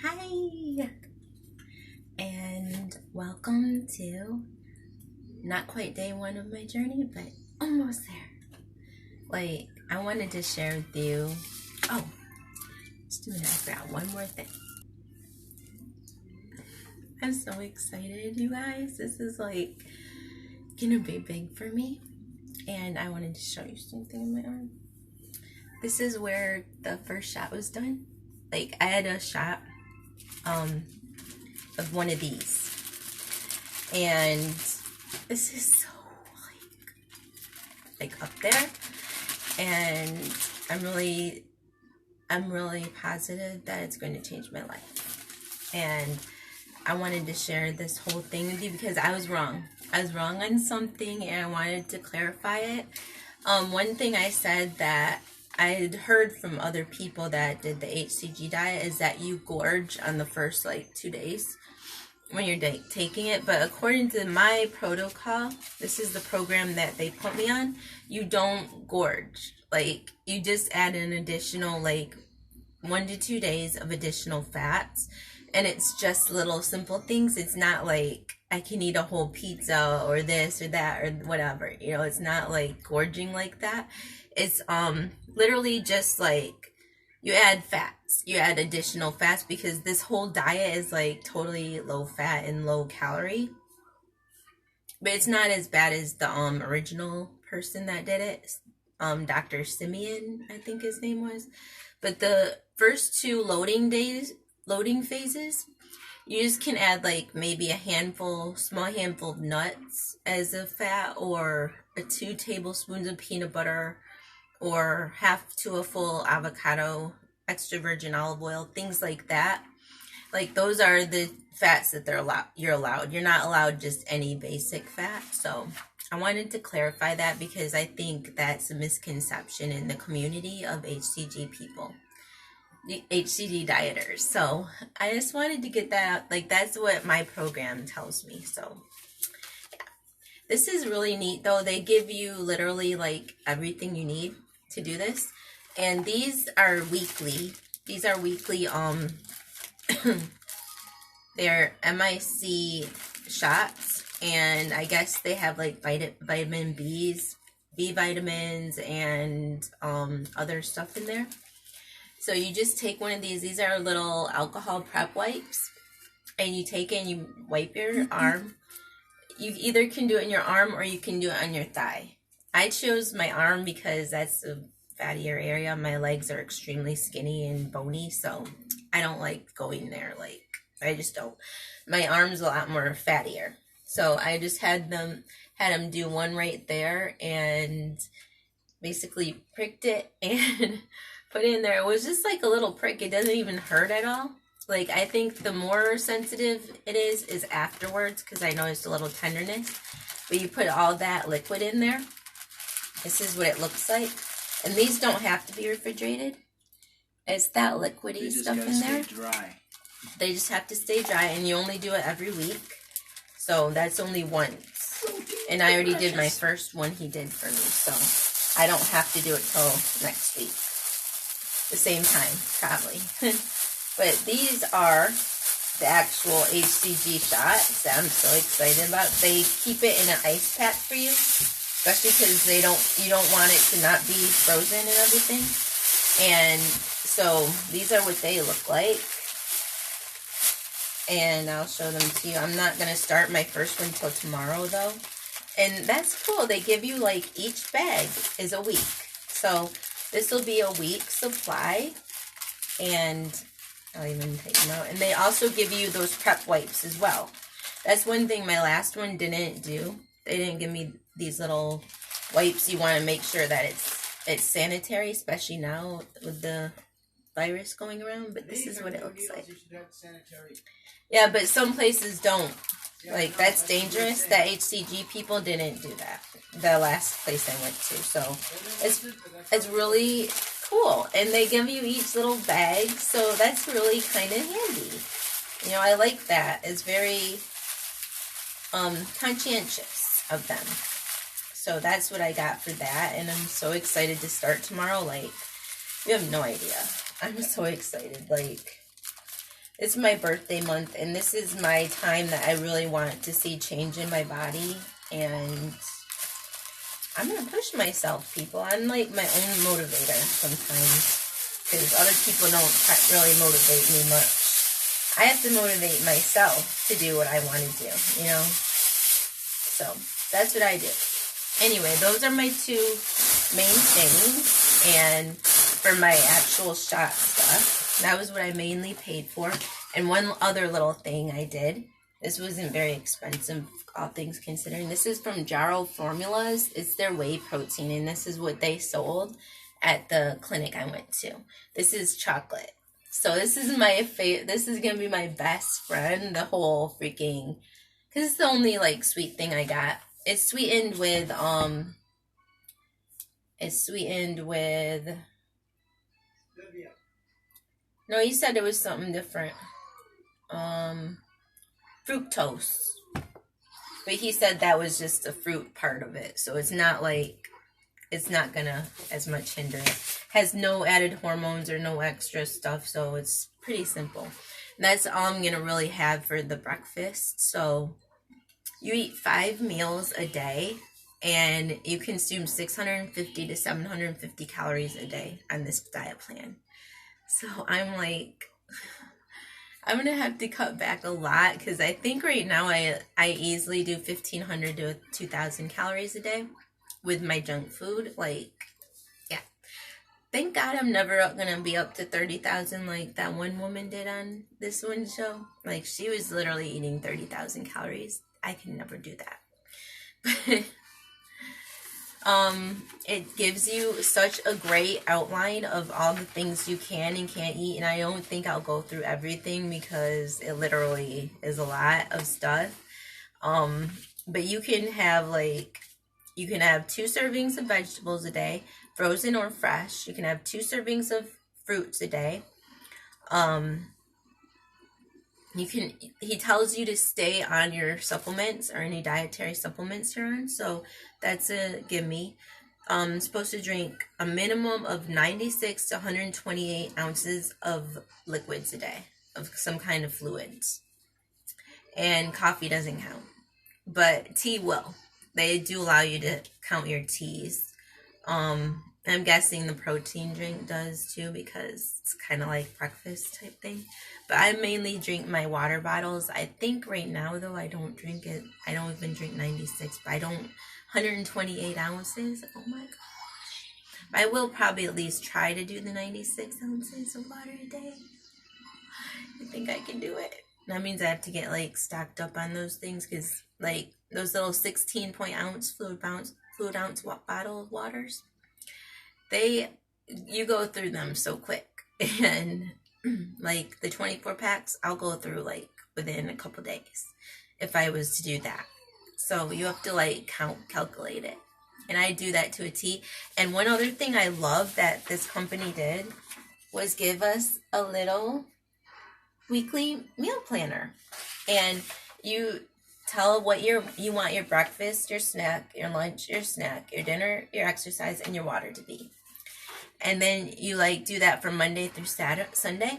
Hi, and welcome to not quite day one of my journey, but almost there. Like, I wanted to share with you. Oh, I forgot one more thing. I'm so excited, you guys. This is like gonna be big for me, and I wanted to show you something in my arm. This is where the first shot was done. Like, I had a shot of one of these, and this is so like up there, and I'm really positive that it's going to change my life. And I wanted to share this whole thing with you because I was wrong on something, and I wanted to clarify it. One thing I said that I had heard from other people that did the HCG diet is that you gorge on the first like 2 days when you're taking it. But according to my protocol, this is the program that they put me on, you don't gorge. Like, you just add an additional like 1 to 2 days of additional fats, and it's just little simple things. It's not like I can eat a whole pizza or this or that or whatever, you know. It's not like gorging like that. It's literally just like you add fats, you add additional fats, because this whole diet is like totally low fat and low calorie. But it's not as bad as the original person that did it, Dr. Simeon, I think his name was. But the first 2 loading phases, you just can add like maybe a small handful of nuts as a fat, or 2 tablespoons of peanut butter, or half to a full avocado, extra virgin olive oil, things like that. Like, those are the fats that you're allowed. You're not allowed just any basic fat. So I wanted to clarify that because I think that's a misconception in the community of HCG people, the HCG dieters. So I just wanted to get that out. Like, that's what my program tells me. So yeah. This is really neat though. They give you literally like everything you need to do this. And these are weekly. These are weekly they're MIC shots, and I guess they have like vitamin B vitamins and other stuff in there. So you just take one of these. These are little alcohol prep wipes, and you take it and you wipe your arm. You either can do it in your arm or you can do it on your thigh. I chose my arm because that's a fattier area. My legs are extremely skinny and bony, so I don't like going there. Like, I just don't. My arm's a lot more fattier. So I just had them do one right there and basically pricked it and put it in there. It was just like a little prick. It doesn't even hurt at all. Like, I think the more sensitive it is afterwards, because I noticed a little tenderness. But you put all that liquid in there. This is what it looks like. And these don't have to be refrigerated. It's that liquidy stuff in there. Dry. They just have to stay dry, and you only do it every week. So that's only once. And I already did my first one he did for me, so I don't have to do it till next week. The same time, probably. But these are the actual HCG shots that I'm so excited about. They keep it in an ice pack for you, especially because you don't want it to not be frozen and everything. And so these are what they look like. And I'll show them to you. I'm not going to start my first one till tomorrow, though. And that's cool. They give you, like, each bag is a week. So this will be a week's supply. And I'll even take them out. And they also give you those prep wipes as well. That's one thing my last one didn't do. They didn't give me these little wipes. You want to make sure that it's sanitary, especially now with the virus going around. But this is what it looks like. Yeah, but some places don't. Like, that's dangerous. The HCG people didn't do that. The last place I went to. So it's really cool. And they give you each little bag. So that's really kind of handy. You know, I like that. It's very conscientious of them. So that's what I got for that. And I'm so excited to start tomorrow. Like, you have no idea. I'm so excited. Like, It's my birthday month, and this is my time that I really want to see change in my body, and I'm going to push myself, people. I'm like my own motivator sometimes, because other people don't really motivate me much. I have to motivate myself to do what I want to do, you know? So, that's what I do. Anyway, those are my two main things, and for my actual shot stuff, that was what I mainly paid for. And one other little thing I did, this wasn't very expensive, all things considering. This is from Jarrow Formulas. It's their whey protein, and this is what they sold at the clinic I went to. This is chocolate. So this is my favorite. This is going to be my best friend, the whole freaking, because it's the only, like, sweet thing I got. It's sweetened with, no, you said it was something different. Fructose. But he said that was just the fruit part of it. So it's not like, it's not gonna as much hinder it. Has no added hormones or no extra stuff. So it's pretty simple. And that's all I'm gonna really have for the breakfast. So you eat 5 meals a day, and you consume 650 to 750 calories a day on this diet plan. So I'm like, I'm going to have to cut back a lot, because I think right now I easily do 1,500 to 2,000 calories a day with my junk food. Like, yeah. Thank God I'm never going to be up to 30,000 like that one woman did on this one show. Like, she was literally eating 30,000 calories. I can never do that. It gives you such a great outline of all the things you can and can't eat, and I don't think I'll go through everything because it literally is a lot of stuff. But you can have 2 servings of vegetables a day, frozen or fresh. You can have 2 servings of fruits a day. He tells you to stay on your supplements or any dietary supplements you're on. So that's a gimme. Supposed to drink a minimum of 96 to 128 ounces of liquids a day, of some kind of fluids. And coffee doesn't count, but tea will. They do allow you to count your teas. I'm guessing the protein drink does too, because it's kind of like breakfast type thing. But I mainly drink my water bottles. I think right now, though, I don't drink it. I don't even drink 96, but I don't, 128 ounces. Oh my gosh. I will probably at least try to do the 96 ounces of water a day. I think I can do it. That means I have to get stocked up on those things, because those little 16-ounce fluid ounce bottle of waters, you go through them so quick. And the 24 packs, I'll go through within a couple days if I was to do that. So you have to calculate it. And I do that to a T. And one other thing I love that this company did was give us a little weekly meal planner. And you tell what you want your breakfast, your snack, your lunch, your snack, your dinner, your exercise, and your water to be. And then you do that from Monday through Sunday.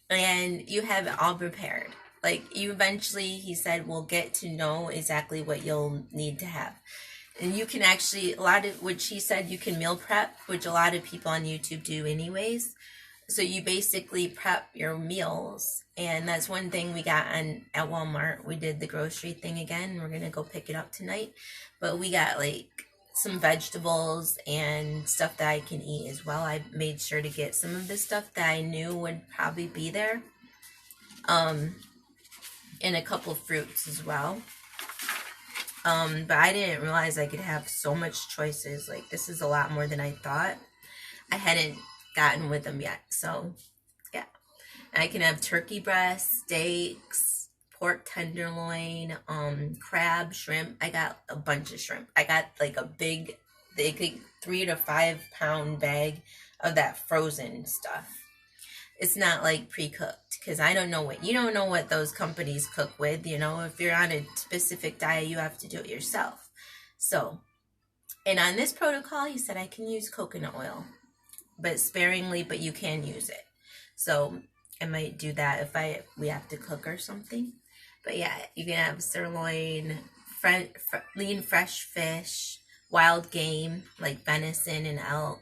And you have it all prepared. You eventually, he said, will get to know exactly what you'll need to have. And you can actually, which he said you can meal prep, which a lot of people on YouTube do anyways. So you basically prep your meals. And that's one thing we got at Walmart. We did the grocery thing again. We're going to go pick it up tonight. But we got some vegetables and stuff that I can eat as well. I made sure to get some of the stuff that I knew would probably be there. And a couple fruits as well. But I didn't realize I could have so much choices. This is a lot more than I thought. I hadn't gotten with them yet. So, yeah. I can have turkey breast, steaks, pork tenderloin, crab, shrimp. I got a bunch of shrimp. I got a big, 3 to 5 pound bag of that frozen stuff. It's not pre-cooked, because you don't know what those companies cook with. If you're on a specific diet, you have to do it yourself. So, and on this protocol, he said I can use coconut oil, but sparingly, but you can use it. So I might do that if we have to cook or something. But yeah, you can have sirloin, lean fresh fish, wild game like venison and elk,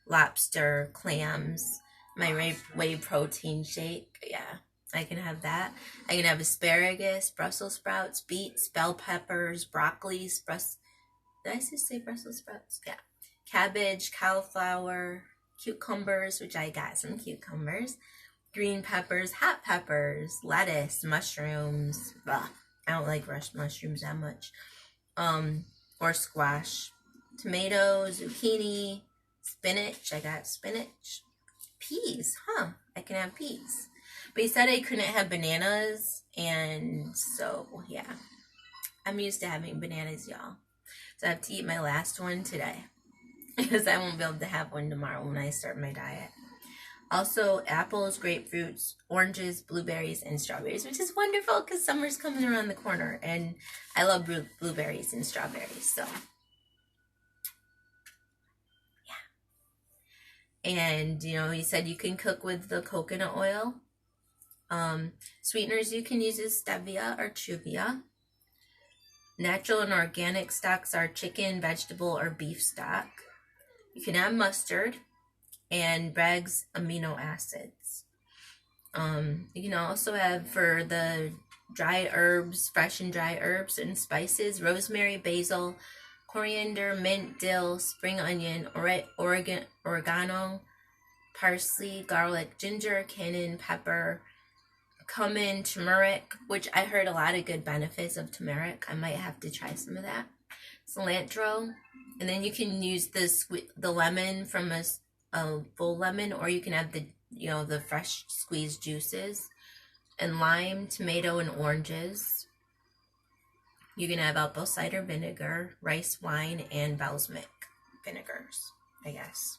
lobster, clams, my whey protein shake. Yeah, I can have that. I can have asparagus, Brussels sprouts, beets, bell peppers, broccoli, did I just say Brussels sprouts? Yeah. Cabbage, cauliflower, cucumbers, which I got some cucumbers, green peppers, hot peppers, lettuce, mushrooms. Ugh, I don't like mushrooms that much. Or squash, tomatoes, zucchini, spinach. I got spinach, peas. Huh? I can have peas. But he said I couldn't have bananas, and so yeah, I'm used to having bananas, y'all. So I have to eat my last one today because I won't be able to have one tomorrow when I start my diet. Also, apples, grapefruits, oranges, blueberries, and strawberries, which is wonderful because summer's coming around the corner, and I love blueberries and strawberries, so yeah. And, you know, he said you can cook with the coconut oil. Sweeteners you can use is stevia or chuvia. Natural and organic stocks are chicken, vegetable, or beef stock. You can add mustard and Bragg's amino acids. You can also have for the dry herbs, fresh and dry herbs and spices, rosemary, basil, coriander, mint, dill, spring onion, oregano, parsley, garlic, ginger, cayenne pepper, cumin, turmeric, which I heard a lot of good benefits of turmeric. I might have to try some of that. Cilantro, and then you can use the lemon from a full lemon, or you can have the fresh squeezed juices, and lime, tomato, and oranges. You can have apple cider vinegar, rice wine, and balsamic vinegars, I guess.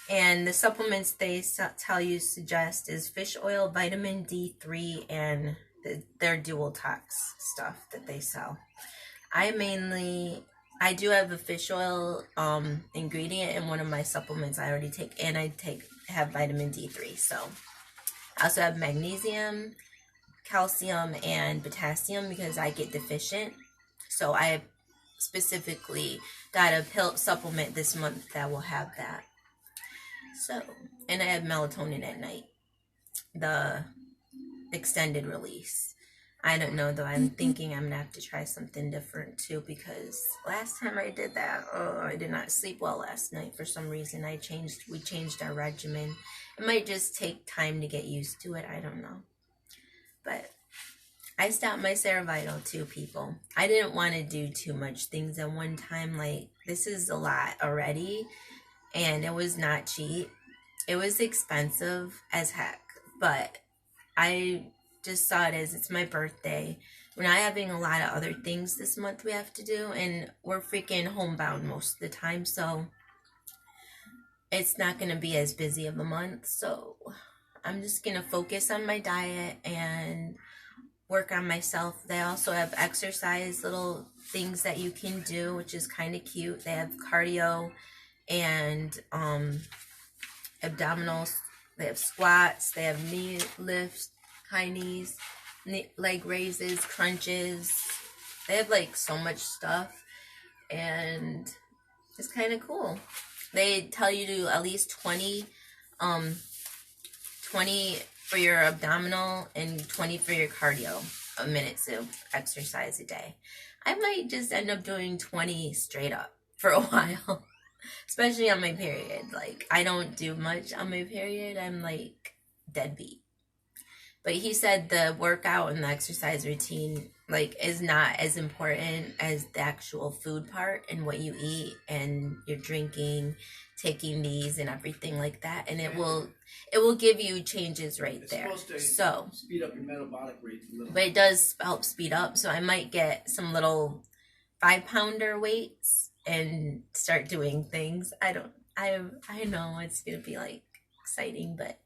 And the supplements they suggest is fish oil, vitamin D3, and their dual tox stuff that they sell. I do have a fish oil ingredient in one of my supplements I already take, and I have vitamin D3. So I also have magnesium, calcium, and potassium because I get deficient. So I specifically got a pill supplement this month that will have that. So, and I have melatonin at night, the extended release. I don't know though. I'm thinking I'm gonna have to try something different too, because last time I did that, I did not sleep well last night for some reason. We changed our regimen. It might just take time to get used to it. I don't know. But I stopped my Cerevital too, people. I didn't want to do too much things at one time. Like, this is a lot already, and it was not cheap. It was expensive as heck, but I just saw it as it's my birthday. We're not having a lot of other things this month we have to do, and we're freaking homebound most of the time, so it's not going to be as busy of a month. So I'm just going to focus on my diet and work on myself. They also have exercise little things that you can do, which is kind of cute. They have cardio and abdominals. They have squats. They have knee lifts, high knees, leg raises, crunches. They have like so much stuff, and it's kind of cool. They tell you to at least 20 for your abdominal and 20 for your cardio, minutes of exercise a day. I might just end up doing 20 straight up for a while, especially on my period. Like, I don't do much on my period. I'm like deadbeat. But he said the workout and the exercise routine like is not as important as the actual food part and what you eat and your drinking, taking these and everything like that, and it will give you changes right there. So speed up your metabolic rate a little. But it does help speed up. So I might get some little 5-pounder weights and start doing things. I know it's gonna be like exciting, but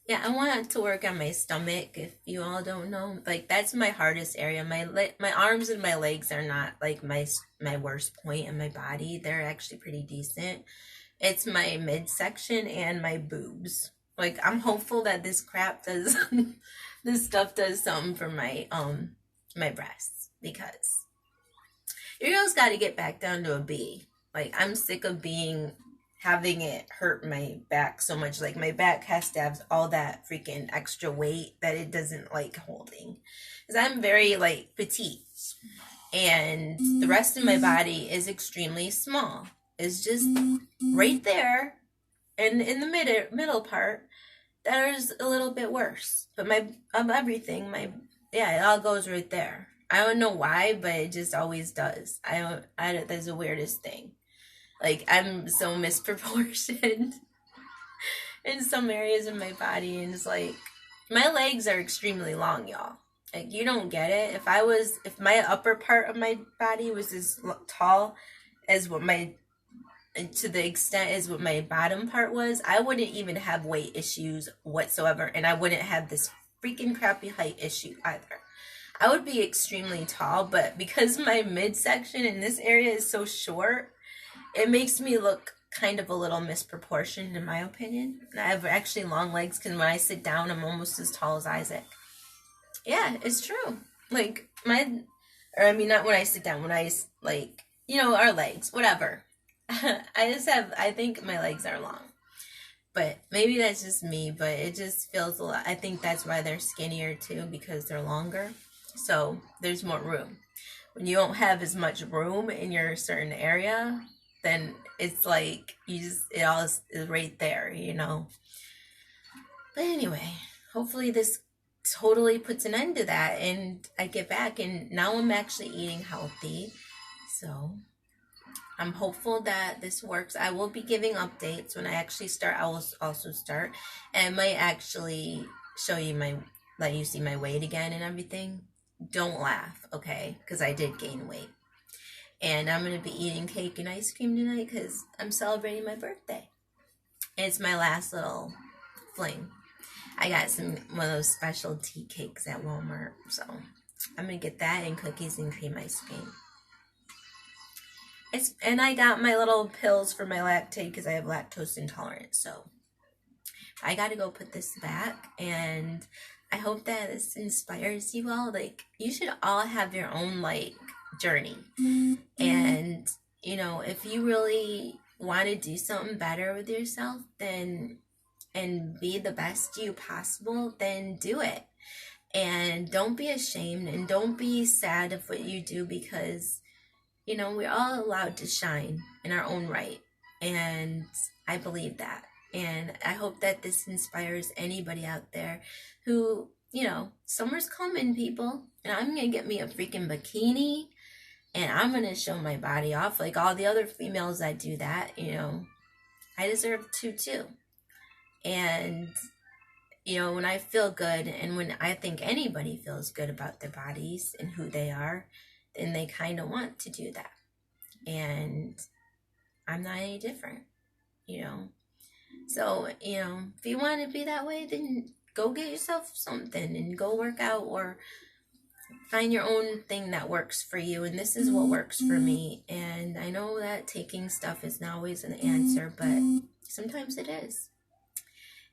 yeah, I want to work on my stomach. If you all don't know, like that's my hardest area. My arms and my legs are not like my worst point in my body. They're actually pretty decent. It's my midsection and my boobs. Like, I'm hopeful that this crap does, this stuff does something for my my breasts, because your girl's got to get back down to a B. Like, I'm sick of having it hurt my back so much. Like, my back has to have all that freaking extra weight that it doesn't like holding. Because I'm very, like, petite. And the rest of my body is extremely small. It's just right there. And in the middle part, there's a little bit worse. But everything, it all goes right there. I don't know why, but it just always does. That's the weirdest thing. Like, I'm so misproportioned in some areas of my body, and it's like, my legs are extremely long, y'all. Like, you don't get it. If my upper part of my body was as tall as to the extent as what my bottom part was, I wouldn't even have weight issues whatsoever, and I wouldn't have this freaking crappy height issue either. I would be extremely tall, but because my midsection in this area is so short, it makes me look kind of a little misproportioned, in my opinion. And I have actually long legs, because when I sit down, I'm almost as tall as Isaac. Yeah, it's true. Like, not when I sit down, when I, like, our legs, whatever. I think my legs are long. But maybe that's just me, but it just feels a lot. I think that's why they're skinnier too, because they're longer. So there's more room. When you don't have as much room in your certain area, then it's like it all is right there, But anyway, hopefully this totally puts an end to that, and I get back, and now I'm actually eating healthy. So I'm hopeful that this works. I will be giving updates when I actually start. I will also start, and might actually show you let you see my weight again and everything. Don't laugh, okay? Because I did gain weight. And I'm going to be eating cake and ice cream tonight because I'm celebrating my birthday. And it's my last little fling. I got one of those specialty cakes at Walmart. So I'm going to get that and cookies and cream ice cream. And I got my little pills for my lactate because I have lactose intolerance. So I got to go put this back. And I hope that this inspires you all. Like, you should all have your own, like, journey. And, if you really want to do something better with yourself, then, and be the best you possible, then do it. And don't be ashamed, and don't be sad of what you do, because, we're all allowed to shine in our own right. And I believe that. And I hope that this inspires anybody out there who, summer's coming, people. And I'm going to get me a freaking bikini. And I'm going to show my body off like all the other females that do that. I deserve to too. And, when I feel good, and when I think anybody feels good about their bodies and who they are, then they kind of want to do that. And I'm not any different, So, if you want to be that way, then go get yourself something and go work out, or find your own thing that works for you. And this is what works for me. And I know that taking stuff is not always an answer, but sometimes it is.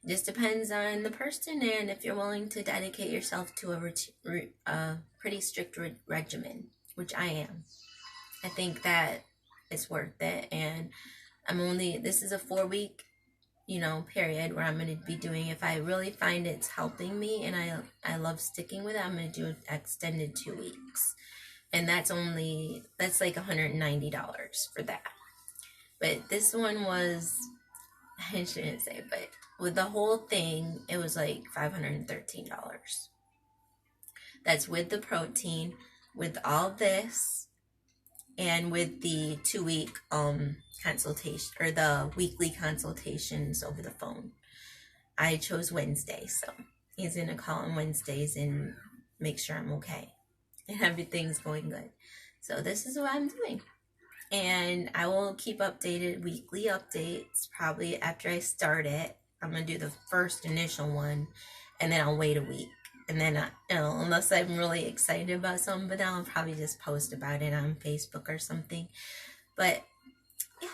It just depends on the person, and if you're willing to dedicate yourself to a pretty strict regimen, which I am. I think that it's worth it. And this is a 4-week, period where I'm going to be doing, if I really find it's helping me and I love sticking with it, I'm going to do an extended 2 weeks. And that's like $190 for that. But this one was, I shouldn't say, but with the whole thing, it was like $513. That's with the protein, with all this, and with the 2-week consultation, or the weekly consultations over the phone. I chose Wednesday, so he's gonna call on Wednesdays and make sure I'm okay and everything's going good. So this is what I'm doing, and I will keep updated, weekly updates. Probably after I start it, I'm gonna do the first initial one, and then I'll wait a week. And then, unless I'm really excited about something, but then I'll probably just post about it on Facebook or something. But, yeah,